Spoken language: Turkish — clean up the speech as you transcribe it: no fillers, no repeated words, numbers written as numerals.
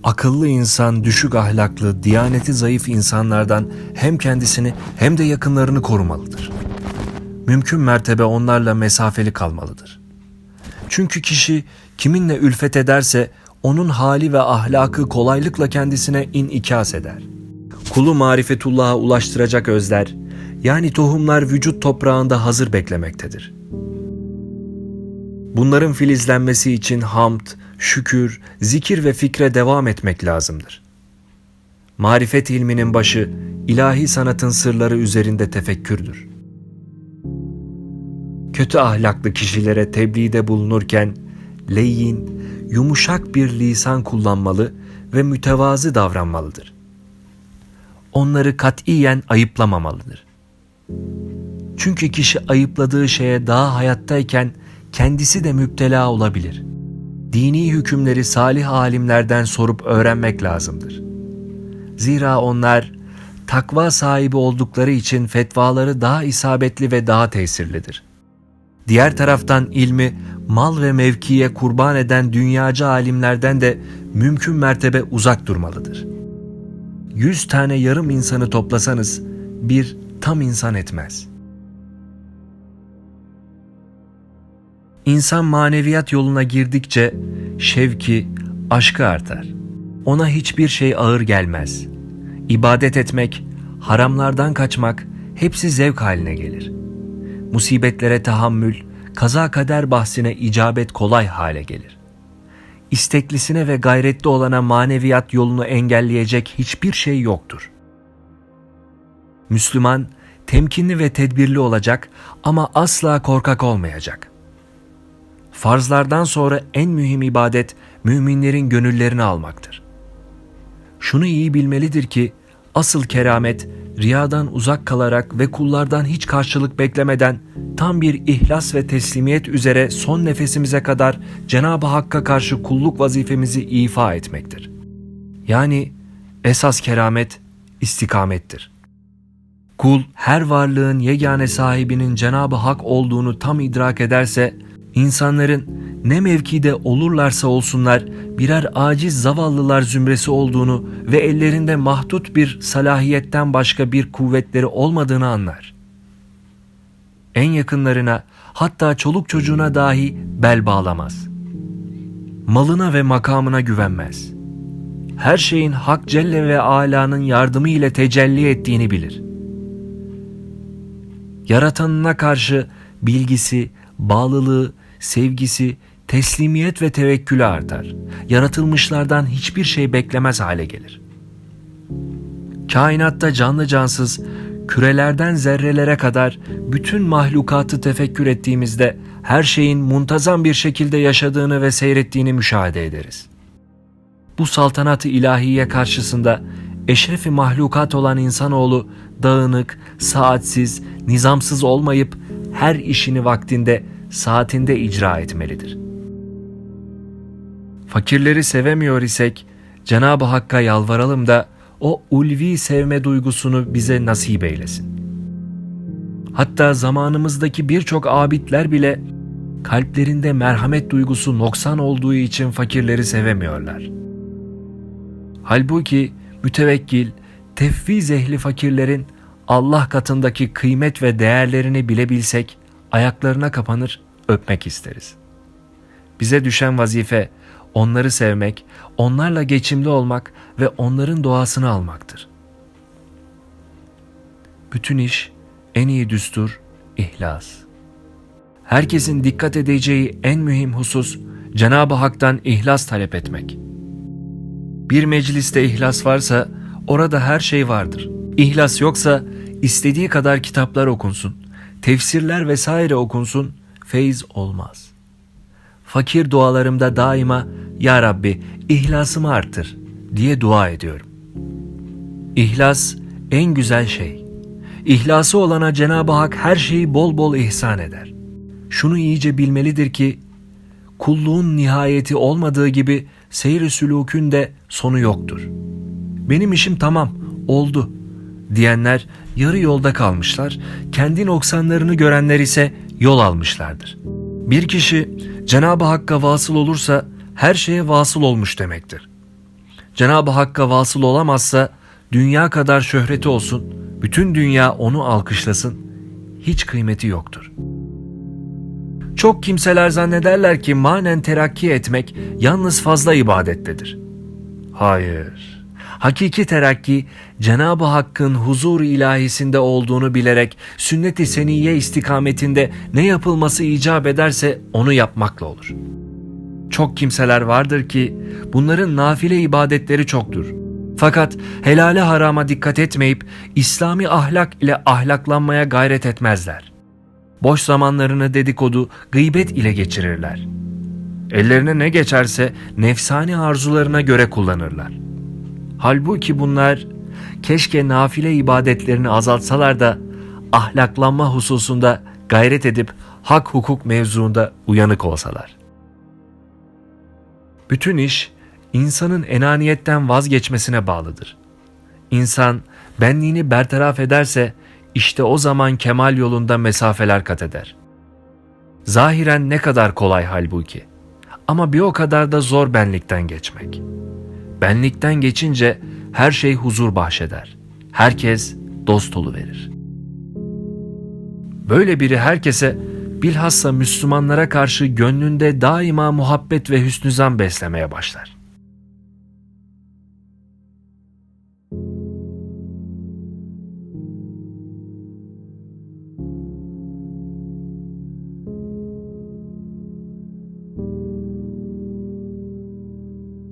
Akıllı insan, düşük ahlaklı, diyaneti zayıf insanlardan hem kendisini hem de yakınlarını korumalıdır. Mümkün mertebe onlarla mesafeli kalmalıdır. Çünkü kişi kiminle ülfet ederse onun hali ve ahlakı kolaylıkla kendisine inikas eder. Kulu marifetullah'a ulaştıracak özler, yani tohumlar vücut toprağında hazır beklemektedir. Bunların filizlenmesi için hamd, şükür, zikir ve fikre devam etmek lazımdır. Marifet ilminin başı, ilahi sanatın sırları üzerinde tefekkürdür. Kötü ahlaklı kişilere tebliğde bulunurken, leyyin, yumuşak bir lisan kullanmalı ve mütevazı davranmalıdır. Onları katiyen ayıplamamalıdır. Çünkü kişi ayıpladığı şeye daha hayattayken kendisi de müptela olabilir. Dini hükümleri salih alimlerden sorup öğrenmek lazımdır. Zira onlar takva sahibi oldukları için fetvaları daha isabetli ve daha tesirlidir. Diğer taraftan ilmi mal ve mevkiye kurban eden dünyacı alimlerden de mümkün mertebe uzak durmalıdır. 100 tane yarım insanı toplasanız bir tam insan etmez. İnsan maneviyat yoluna girdikçe şevki, aşkı artar. Ona hiçbir şey ağır gelmez. İbadet etmek, haramlardan kaçmak hepsi zevk haline gelir. Musibetlere tahammül, kaza kader bahsine icabet kolay hale gelir. İsteklisine ve gayretli olana maneviyat yolunu engelleyecek hiçbir şey yoktur. Müslüman, temkinli ve tedbirli olacak ama asla korkak olmayacak. Farzlardan sonra en mühim ibadet, müminlerin gönüllerini almaktır. Şunu iyi bilmelidir ki, asıl keramet, riyadan uzak kalarak ve kullardan hiç karşılık beklemeden, tam bir ihlas ve teslimiyet üzere son nefesimize kadar Cenab-ı Hakk'a karşı kulluk vazifemizi ifa etmektir. Yani esas keramet, istikamettir. Kul, her varlığın yegane sahibinin Cenab-ı Hak olduğunu tam idrak ederse, İnsanların ne mevkide olurlarsa olsunlar birer aciz zavallılar zümresi olduğunu ve ellerinde mahdut bir salahiyetten başka bir kuvvetleri olmadığını anlar. En yakınlarına, hatta çoluk çocuğuna dahi bel bağlamaz. Malına ve makamına güvenmez. Her şeyin Hak Celle ve Ala'nın yardımı ile tecelli ettiğini bilir. Yaratanına karşı bilgisi, bağlılığı, sevgisi, teslimiyet ve tevekkülü artar. Yaratılmışlardan hiçbir şey beklemez hale gelir. Kainatta canlı cansız, kürelerden zerrelere kadar bütün mahlukatı tefekkür ettiğimizde her şeyin muntazam bir şekilde yaşadığını ve seyrettiğini müşahede ederiz. Bu saltanat-ı ilahiye karşısında eşrefi mahlukat olan insanoğlu dağınık, saatsiz, nizamsız olmayıp her işini vaktinde, saatinde icra etmelidir. Fakirleri sevemiyor isek Cenab-ı Hakk'a yalvaralım da o ulvi sevme duygusunu bize nasip eylesin. Hatta zamanımızdaki birçok abidler bile kalplerinde merhamet duygusu noksan olduğu için fakirleri sevemiyorlar. Halbuki mütevekkil, tefviz ehli fakirlerin Allah katındaki kıymet ve değerlerini bilebilsek ayaklarına kapanır, öpmek isteriz. Bize düşen vazife onları sevmek, onlarla geçimli olmak ve onların duasını almaktır. Bütün iş, en iyi düstur, ihlas. Herkesin dikkat edeceği en mühim husus Cenab-ı Hak'tan ihlas talep etmek. Bir mecliste ihlas varsa orada her şey vardır. İhlas yoksa istediği kadar kitaplar okunsun, tefsirler vesaire okunsun, feyz olmaz. Fakir dualarımda daima "Ya Rabbi, ihlasımı arttır" diye dua ediyorum. İhlas en güzel şey. İhlası olana Cenab-ı Hak her şeyi bol bol ihsan eder. Şunu iyice bilmelidir ki, kulluğun nihayeti olmadığı gibi seyr-i sülûkün de sonu yoktur. Benim işim tamam, oldu diyenler yarı yolda kalmışlar, kendi noksanlarını görenler ise yol almışlardır. Bir kişi Cenab-ı Hakk'a vasıl olursa her şeye vasıl olmuş demektir. Cenab-ı Hakk'a vasıl olamazsa dünya kadar şöhreti olsun, bütün dünya onu alkışlasın, hiç kıymeti yoktur. Çok kimseler zannederler ki manen terakki etmek yalnız fazla ibadettedir. Hayır. Hakiki terakki, Cenab-ı Hakk'ın huzur-u ilahisinde olduğunu bilerek sünnet-i seniyye istikametinde ne yapılması icap ederse onu yapmakla olur. Çok kimseler vardır ki bunların nafile ibadetleri çoktur. Fakat helale harama dikkat etmeyip İslami ahlak ile ahlaklanmaya gayret etmezler. Boş zamanlarını dedikodu, gıybet ile geçirirler. Ellerine ne geçerse nefsani arzularına göre kullanırlar. Halbuki bunlar keşke nafile ibadetlerini azaltsalar da ahlaklanma hususunda gayret edip hak hukuk mevzuunda uyanık olsalar. Bütün iş insanın enaniyetten vazgeçmesine bağlıdır. İnsan benliğini bertaraf ederse işte o zaman kemal yolunda mesafeler kat eder. Zahiren ne kadar kolay halbuki. Ama bir o kadar da zor benlikten geçmek. Benlikten geçince her şey huzur bahşeder. Herkes dost oluverir. Böyle biri herkese, bilhassa Müslümanlara karşı gönlünde daima muhabbet ve hüsnü zan beslemeye başlar.